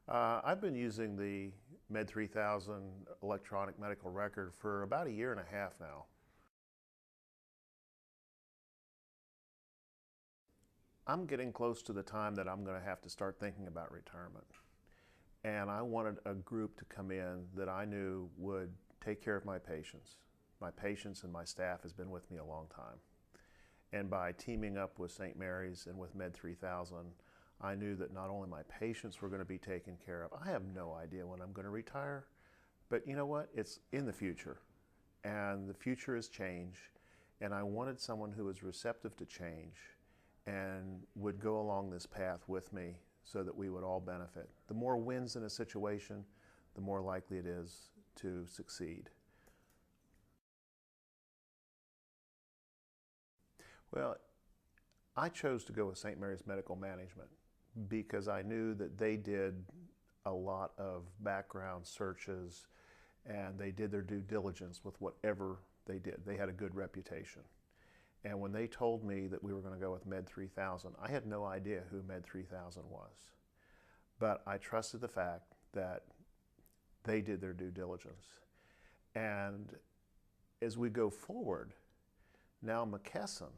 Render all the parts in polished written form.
I've been using the Med 3000 electronic medical record for about a year and a half now. I'm getting close to the time that I'm going to have to start thinking about retirement. And I wanted a group to come in that I knew would take care of my patients. My patients and my staff has been with me a long time. And by teaming up with St. Mary's and with Med 3000, I knew that not only my patients were going to be taken care of. I have no idea when I'm going to retire, but you know what? It's in the future, and the future is change, and I wanted someone who was receptive to change and would go along this path with me so that we would all benefit. The more wins in a situation, the more likely it is to succeed. Well, I chose to go with St. Mary's Medical Management because I knew that they did a lot of background searches and they did their due diligence with whatever they did. They had a good reputation. And when they told me that we were going to go with Med 3000, I had no idea who Med 3000 was. But I trusted the fact that they did their due diligence. And as we go forward, now McKesson,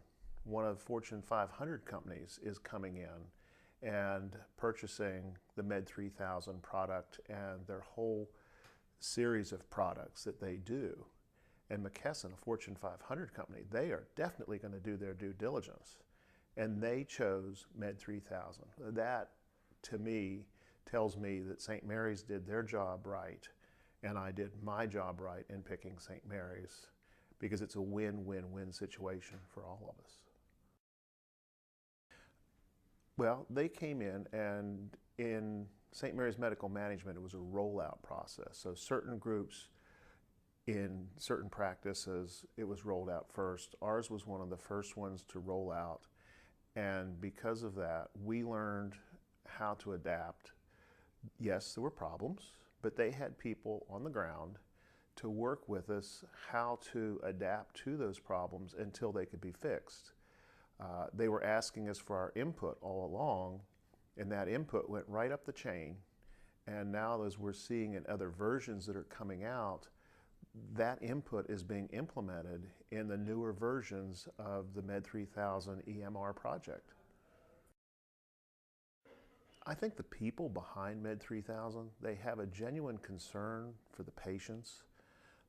one of the Fortune 500 companies, is coming in and purchasing the Med 3000 product and their whole series of products that they do. And McKesson, a Fortune 500 company, they are definitely going to do their due diligence. And they chose Med 3000. That, to me, tells me that St. Mary's did their job right, and I did my job right in picking St. Mary's, because it's a win-win-win situation for all of us. Well, they came in, and in St. Mary's Medical Management, it was a rollout process. So certain groups in certain practices, it was rolled out first. Ours was one of the first ones to roll out. And because of that, we learned how to adapt. Yes, there were problems, but they had people on the ground to work with us how to adapt to those problems until they could be fixed. They were asking us for our input all along, and that input went right up the chain. And now, as we're seeing in other versions that are coming out, that input is being implemented in the newer versions of the Med 3000 EMR project. I think the people behind Med 3000, they have a genuine concern for the patients.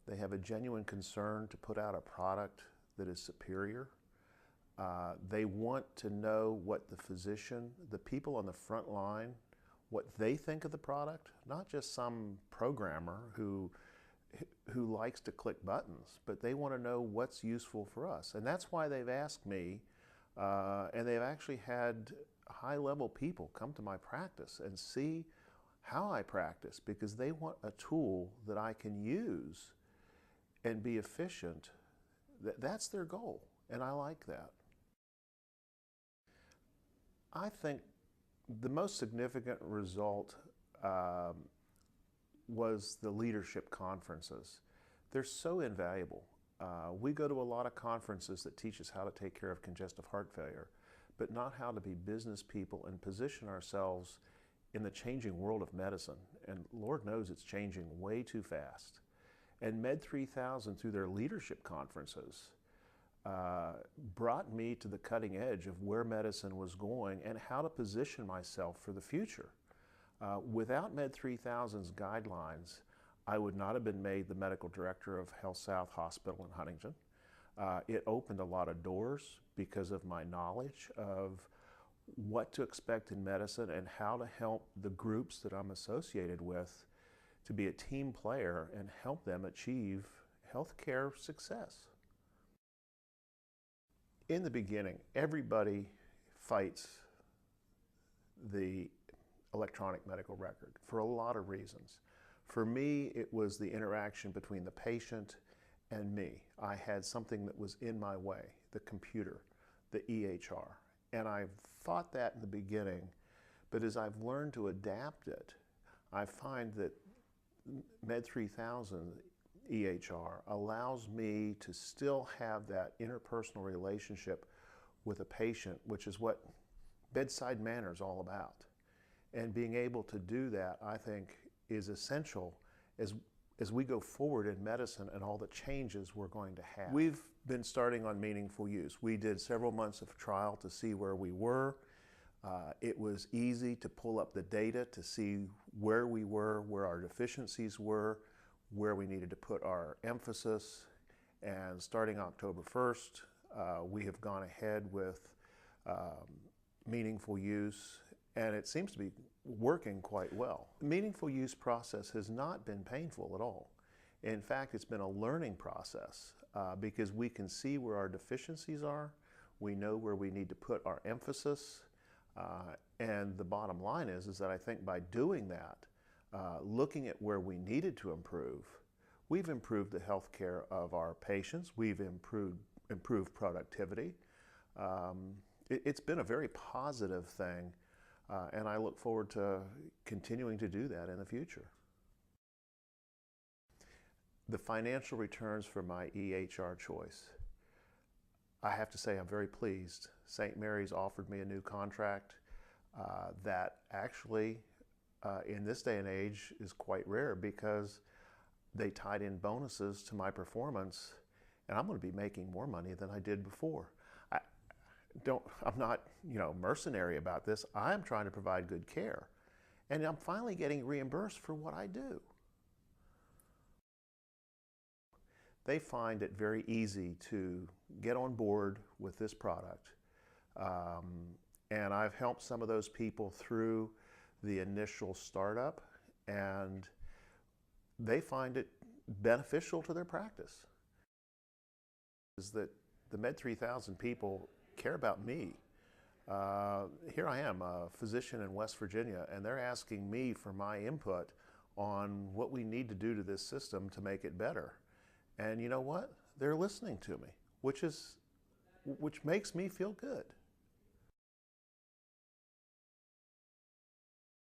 They have a genuine concern to put out a product that is superior. They want to know what the physician, the people on the front line, what they think of the product, not just some programmer who likes to click buttons, but they want to know what's useful for us. And that's why they've asked me, and they've actually had high-level people come to my practice and see how I practice, because they want a tool that I can use and be efficient. That's their goal, and I like that. I think the most significant result was the leadership conferences. They're so invaluable. We go to a lot of conferences that teach us how to take care of congestive heart failure, but not how to be business people and position ourselves in the changing world of medicine. And Lord knows it's changing way too fast. And Med 3000, through their leadership conferences, brought me to the cutting edge of where medicine was going and how to position myself for the future. Without Med 3000's guidelines, I would not have been made the medical director of Health South Hospital in Huntington. It opened a lot of doors because of my knowledge of what to expect in medicine and how to help the groups that I'm associated with to be a team player and help them achieve healthcare success. In the beginning, everybody fights the electronic medical record for a lot of reasons. For me, it was the interaction between the patient and me. I had something that was in my way, the computer, the EHR. And I thought that in the beginning, but as I've learned to adapt it, I find that Med 3000 EHR allows me to still have that interpersonal relationship with a patient, which is what bedside manner is all about. And being able to do that, I think, is essential as we go forward in medicine and all the changes we're going to have. We've been starting on meaningful use. We did several months of trial to see where we were. It was easy to pull up the data to see where we were, where our deficiencies were, where we needed to put our emphasis. And starting October 1st, we have gone ahead with meaningful use, and it seems to be working quite well. The meaningful use process has not been painful at all. In fact, it's been a learning process because we can see where our deficiencies are, we know where we need to put our emphasis, and the bottom line is that I think by doing that, looking at where we needed to improve, we've improved the health care of our patients, we've improved productivity. It's been a very positive thing, and I look forward to continuing to do that in the future. The financial returns for my EHR choice. I have to say I'm very pleased. St. Mary's offered me a new contract that actually, in this day and age, is quite rare because they tied in bonuses to my performance, and I'm going to be making more money than I did before. I'm not, mercenary about this. I'm trying to provide good care, and I'm finally getting reimbursed for what I do. They find it very easy to get on board with this product, and I've helped some of those people through the initial startup, and they find it beneficial to their practice. Is that the Med 3000 people care about me. Here I am, a physician in West Virginia, and they're asking me for my input on what we need to do to this system to make it better. And you know what? They're listening to me, which makes me feel good.